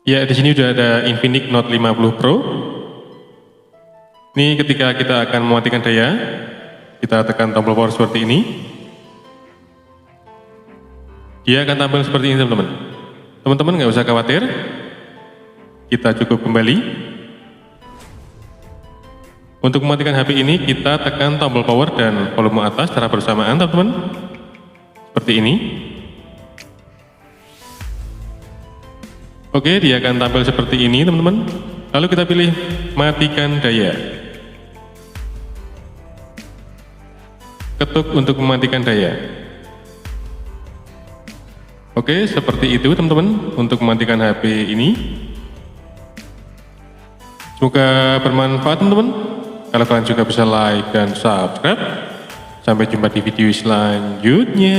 Ya, di sini sudah ada Infinix Note 50 Pro. Ini ketika kita akan mematikan daya, kita tekan tombol power seperti ini. Dia akan tampil seperti ini, teman-teman. Teman-teman nggak usah khawatir. Kita cukup kembali. Untuk mematikan HP ini, kita tekan tombol power dan volume atas secara bersamaan, teman-teman. Seperti ini. Oke, dia akan tampil seperti ini, teman-teman. Lalu kita pilih matikan daya. Ketuk untuk mematikan daya. Oke, seperti itu, teman-teman, untuk mematikan HP ini. Semoga bermanfaat, teman-teman. Kalau kalian juga bisa like dan subscribe. Sampai jumpa di video selanjutnya.